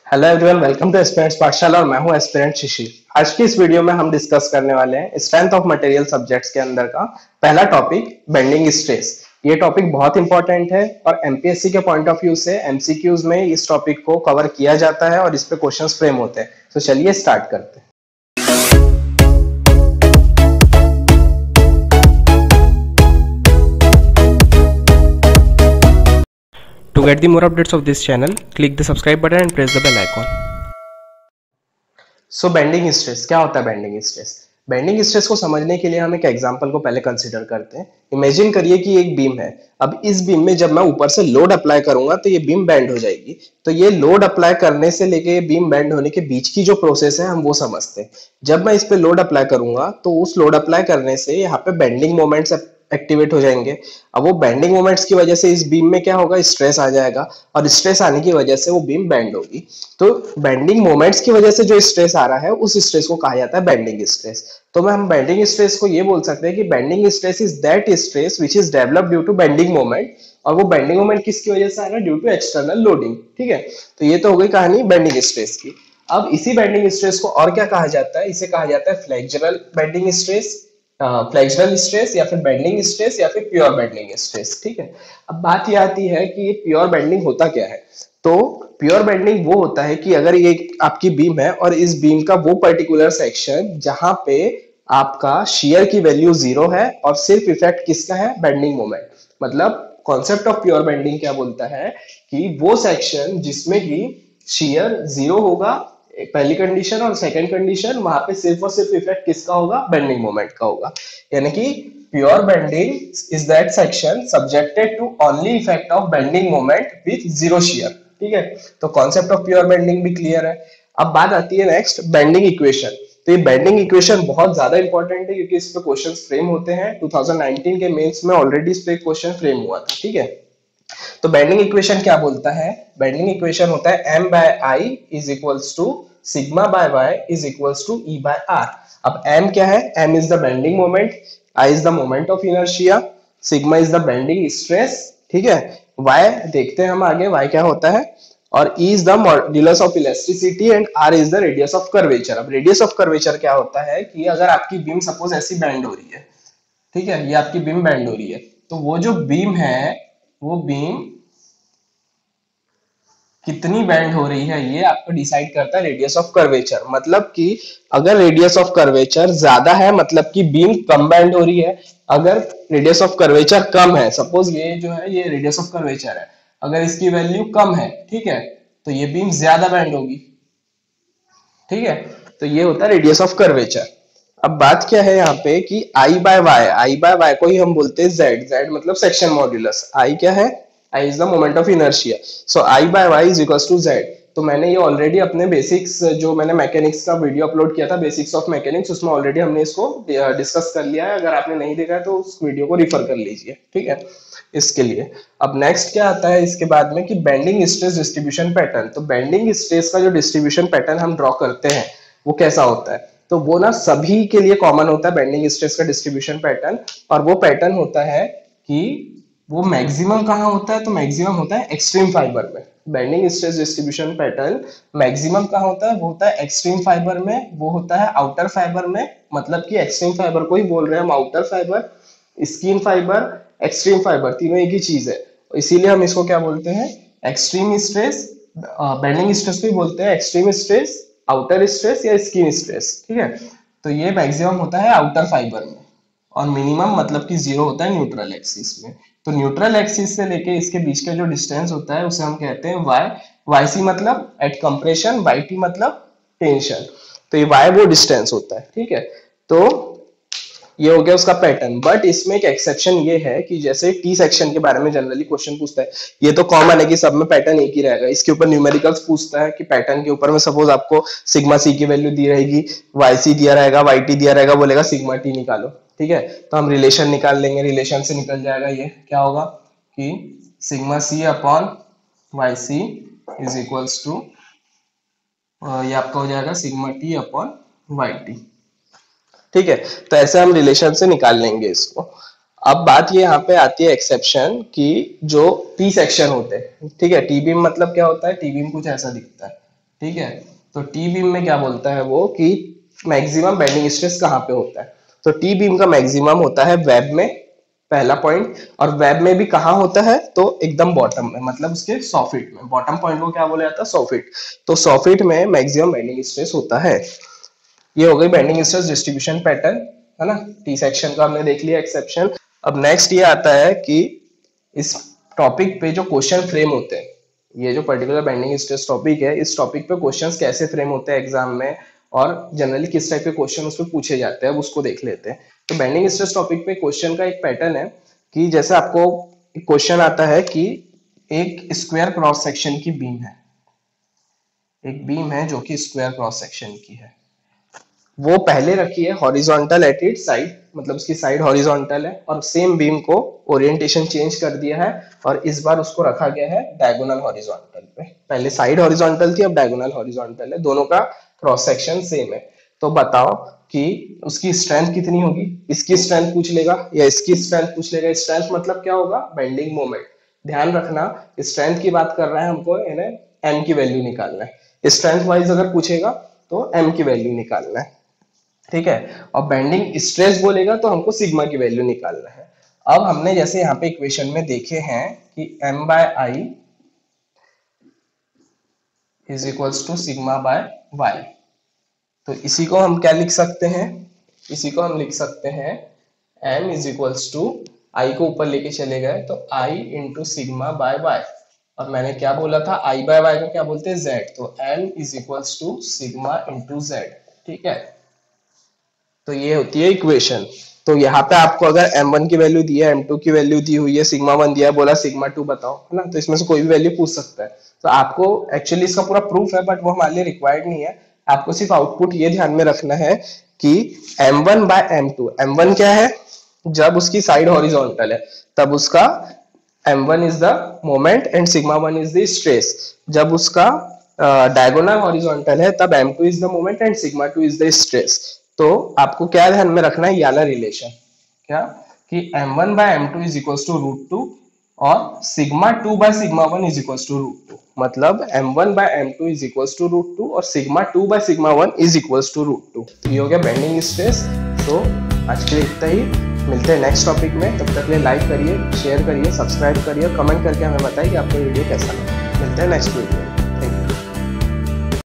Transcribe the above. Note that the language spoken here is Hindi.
Hello everyone, welcome two aspirants पाठशाला और मैं हूं एस्पिरेंट शिशिर। आज की इस वीडियो में हम डिस्कस करने वाले हैं स्ट्रेंथ ऑफ मटेरियल सब्जेक्ट्स के अंदर का पहला टॉपिक बेंडिंग स्ट्रेस। ये टॉपिक बहुत इंपॉर्टेंट है और एमपीएससी के पॉइंट ऑफ व्यू से एमसीक्यूज में इस टॉपिक को कवर किया जाता है और इस पे क्वेश्चंस फ्रेम होते हैं। तो चलिए स्टार्ट करते हैं। To get the more updates of this channel, click the subscribe button and press the bell icon. So bending stress क्या होता है? बेंडिंग स्ट्रेस को समझने के लिए हम एक एग्जांपल को पहले कंसीडर करते हैं। इमेजिन करिए कि एक बीम है। अब इस बीम में जब मैं ऊपर से लोड अप्लाई करूंगा तो ये बीम बेंड हो जाएगी। तो ये लोड अप्लाई करने से लेके बीम बेंड होने के बीच की जो प्रोसेस है हम वो समझते हैं। जब मैं इस पे लोड अप्लाई करूंगा तो उस लोड अप्लाई करने से यहाँ पे बेंडिंग मोमेंट्स एक्टिवेट हो जाएंगे। अब वो बेंडिंग मोमेंट्स की वजह से इस बीम में क्या होगा? स्ट्रेस आ जाएगा और स्ट्रेस आने की वजह से वो बीम बेंड होगी। तो बेंडिंग मोमेंट्स की वजह से जो स्ट्रेस आ रहा है उस स्ट्रेस को कहा जाता है बेंडिंग स्ट्रेस। तो मैं हम बेंडिंग स्ट्रेस को ये बोल सकते हैं कि bending stress is that stress which is developed due to bending moment. और वो बेंडिंग मोमेंट किसकी वजह से आ रहा है? Due to external loading. ठीक है, तो ये तो हो गई कहानी बेंडिंग स्ट्रेस की। अब इसी बेंडिंग स्ट्रेस को और क्या कहा जाता है? इसे कहा जाता है flexural bending stress, flexural stress या फिर बेंडिंग स्ट्रेस या फिर प्योर बेंडिंग स्ट्रेस। ठीक है, अब बात ये आती है कि ये प्योर बेंडिंग होता क्या है। तो प्योर बेंडिंग वो होता है कि अगर ये आपकी बीम है और इस बीम का वो पर्टिकुलर सेक्शन जहां पे आपका शियर की वैल्यू 0 है और सिर्फ इफेक्ट किसका है? Bending moment. मतलब कॉन्सेप्ट ऑफ प्योर बेंडिंग क्या बोलता है कि वो सेक्शन जिसमें कि शियर 0 होगा पहली कंडीशन, और सेकंड कंडीशन वहां पे सिर्फ और सिर्फ इफेक्ट किसका होगा? बेंडिंग मोमेंट का होगा। यानी कि pure bending is that section subjected to only effect of bending moment with zero shear. ठीक है, तो कॉन्सेप्ट ऑफ प्योर बेंडिंग भी क्लियर है। अब बात आती है नेक्स्ट बेंडिंग इक्वेशन। तो ये बेंडिंग इक्वेशन बहुत ज्यादा इंपॉर्टेंट है क्योंकि इस पे क्वेश्चंस फ्रेम होते हैं। 2019 के मेंस में ऑलरेडी इस पे क्वेश्चन फ्रेम हुआ था। ठीक है, तो बेंडिंग इक्वेशन क्या बोलता है? बेंडिंग इक्वेशन होता है m by I is equals to sigma by y is equals to E by R। अब m क्या है? m is the bending moment, I is the moment of inertia, sigma is the bending stress। ठीक है, y देखते हैं हम आगे, y क्या होता है, और E is the modulus of elasticity and R is the radius of curvature। अब radius of curvature क्या होता है कि अगर आपकी बीम सपोज ऐसी बेंड हो रही है, ठीक है, ये आपकी बीम बेंड हो रही है, तो वो जो बीम है वो बीम कितनी बेंड हो रही है ये आपको डिसाइड करता है रेडियस ऑफ कर्वेचर। मतलब कि अगर रेडियस ऑफ कर्वेचर ज्यादा है मतलब कि बीम कम बेंड हो रही है। अगर रेडियस ऑफ कर्वेचर कम है, सपोज ये जो है ये रेडियस ऑफ कर्वेचर है, अगर इसकी वैल्यू कम है, ठीक है, तो ये बीम ज्यादा बेंड होगी। ठीक है, तो ये होता है रेडियस ऑफ कर्वेचर। अब बात क्या है यहाँ पे कि आई बाय वाई को ही हम बोलते हैं जेड मतलब सेक्शन मॉड्यूलस। आई क्या है? I is the moment of inertia. So I by y is equals to z. तो मैंने ये ऑलरेडी अपने बेसिक्स जो मैंने मैकेनिक्स का वीडियो अपलोड किया था, बेसिक्स ऑफ मैकेनिक्स, उसमें ऑलरेडी हमने इसको डिस्कस कर लिया है। अगर आपने नहीं देखा है तो उस वीडियो को रिफर कर लीजिए। ठीक है, इसके लिए अब नेक्स्ट क्या आता है इसके बाद में कि बेंडिंग स्ट्रेस डिस्ट्रीब्यूशन पैटर्न। तो बेंडिंग स्ट्रेस का जो डिस्ट्रीब्यूशन पैटर्न हम ड्रॉ करते हैं वो कैसा होता है? तो वो ना सभी के लिए कॉमन होता है बेंडिंग स्ट्रेस का डिस्ट्रीब्यूशन पैटर्न। और वो पैटर्न होता है कि वो मैक्सिमम कहाँ होता है? तो मैक्सिमम होता है एक्सट्रीम फाइबर में। Bending stress distribution pattern maximum कहाँ होता है? वो होता है एक्सट्रीम फाइबर में, वो होता है आउटर फाइबर में। मतलब कि एक्सट्रीम फाइबर को ही बोल रहे हैं हम outer fibre, skin fibre, extreme fibre, तीनों एक ही चीज है। इसीलिए हम इसको क्या बोलते हैं? Extreme stress. बेंडिंग स्ट्रेस को ही बोलते हैं एक्सट्रीम स्ट्रेस, आउटर स्ट्रेस या स्किन स्ट्रेस। ठीक है, तो ये मैक्सिमम होता है आउटर फाइबर में और मिनिमम मतलब कि 0 होता है न्यूट्रल एक्सिस में। तो न्यूट्रल एक्सिस से लेके इसके बीच का जो डिस्टेंस होता है उसे हम कहते हैं y। yc मतलब एट कंप्रेशन, yt मतलब टेंशन। तो ये y वो डिस्टेंस होता है। ठीक है, तो ये हो गया उसका पैटर्न। बट इसमें एक एक्सेप्शन ये है कि जैसे टी सेक्शन के बारे में जनरली क्वेश्चन पूछता है, ये तो कॉमन है कि सब में पैटर्न एक ही रहेगा। इसके ऊपर न्यूमेरिकल्स पूछता है कि पैटर्न के ऊपर में सपोज आपको सिग्मा सी की वैल्यू दी रहेगी, yc दिया रहेगा, yt दिया रहेगा, बोलेगा सिग्मा टी निकालो। ठीक है, तो हम रिलेशन निकाल लेंगे, रिलेशन से निकल जाएगा ये क्या होगा कि sigma C upon Y C is equals to ये आपका हो जाएगा sigma T upon Y T. ठीक है, तो ऐसे हम रिलेशन से निकाल लेंगे इसको। अब बात ये यहाँ पे आती है एक्सेप्शन कि जो टी सेक्शन होते हैं, ठीक है, टी बीम मतलब क्या होता है? टी बीम कुछ ऐसा दिखता है। ठीक है। तो टी बीम में क्या बोलता है वो कि मैक्सिमम बेंडिंग स्ट्रेस कहाँ पे होता है, तो टी बीम का मैक्सिमम होता है वेब में, पहला पॉइंट। और वेब में भी कहाँ होता है, तो एकदम बॉटम में, मतलब उसके 100 फीट में। बॉटम पॉइंट को क्या बोला जाता है, 100 फीट। तो 100 फीट में मैक्सिमम बेंडिंग स्ट्रेस होता है। ये हो गई बेंडिंग स्ट्रेस डिस्ट्रीब्यूशन पैटर्न, है ना। टी सेक्शन का हमने देख लिया एक्सेप्शन। अब नेक्स्ट ये आता है कि इस टॉपिक पे जो क्वेश्चन फ्रेम होते हैं, ये जो पर्टिकुलर बेंडिंग स्ट्रेस टॉपिक है, इस टॉपिक पे क्वेश्चंस कैसे फ्रेम होते हैं एग्जाम में, और जनरली किस टाइप के क्वेश्चन उस पर पूछे जाते हैं, अब उसको देख लेते हैं। तो बेंडिंग स्ट्रेस टॉपिक पे क्वेश्चन का एक पैटर्न है कि जैसे आपको क्वेश्चन आता है कि एक स्क्वायर क्रॉस सेक्शन की बीम है, एक बीम है जो कि स्क्वायर क्रॉस सेक्शन की है, वो पहले रखी है हॉरिजॉन्टल एट इट साइड, मतलब उसकी साइड हॉरिजॉन्टल है, और सेम बीम को ओरिएंटेशन चेंज कर दिया है और इस बार उसको रखा गया है डायगोनल हॉरिजॉन्टल पे। पहले साइड हॉरिजॉन्टल थी, अब डायगोनल हॉरिजॉन्टल है, दोनों का क्रॉस सेक्शन सेम है। तो बताओ कि उसकी स्ट्रेंथ कितनी होगी, इसकी स्ट्रेंथ पूछ लेगा या इसकी स्ट्रेंथ पूछ लेगा। स्ट्रेंथ मतलब क्या होगा, बेंडिंग मोमेंट। ध्यान रखना स्ट्रेंथ की बात कर रहा है, हमको इन्हें एम की वैल्यू निकालना है। स्ट्रेंथ वाइज अगर पूछेगा तो एम की वैल्यू निकालना है, ठीक है। और बेंडिंग स्ट्रेस बोलेगा तो हमको सिग्मा की वैल्यू निकालना है। अब हमने जैसे यहाँ पे इक्वेशन में देखे हैं कि m by I is equals to sigma by Y, तो इसी को हम क्या लिख सकते हैं, इसी को हम लिख सकते हैं m is equals to I को ऊपर लेके चले गए तो i into sigma by Y, और मैंने क्या बोला था i बाय वाई को क्या बोलते हैं z, तो m is equals to sigma into z, ठीक है। तो ये होती है इक्वेशन। तो यहाँ पे आपको अगर m1 की वैल्यू दी है, m2 की वैल्यू दी हुई है, सिग्मा 1 दिया है, बोला सिग्मा 2 बताओ, है ना। तो इसमें से कोई भी वैल्यू पूछ सकता है। तो आपको एक्चुअली इसका पूरा प्रूफ है बट वो हमारे लिए रिक्वायर्ड नहीं है। आपको सिर्फ आउटपुट ये ध्यान में रखना है कि m1 बाय m2, m1 क्या है, जब उसकी साइड हॉरिजॉन्टल है तब उसका m1 is the moment and sigma 1 is the stress. जब उसका डायगोनल हॉरिजॉन्टल है तब m2 is the moment and sigma 2 is the stress. तो आपको क्या ध्यान में रखना है, ये वाला रिलेशन, क्या कि m1 bye m2 is equals to √2 और sigma 2 by sigma 1 is equals to √2, मतलब m1 bye m2 is equals to √2 और sigma 2 by sigma 1 is equals to √2। तो ये हो गया बेंडिंग स्ट्रेस। तो आज के लिए इतना ही, मिलते हैं नेक्स्ट टॉपिक में। तब तक के लिए लाइक करिए, शेयर करिए, सब्सक्राइब करिए और कमेंट करके हमें बताइए कि आपको वीडियो कैसा लगा। मिलते हैं नेक्स्ट वीडियो में।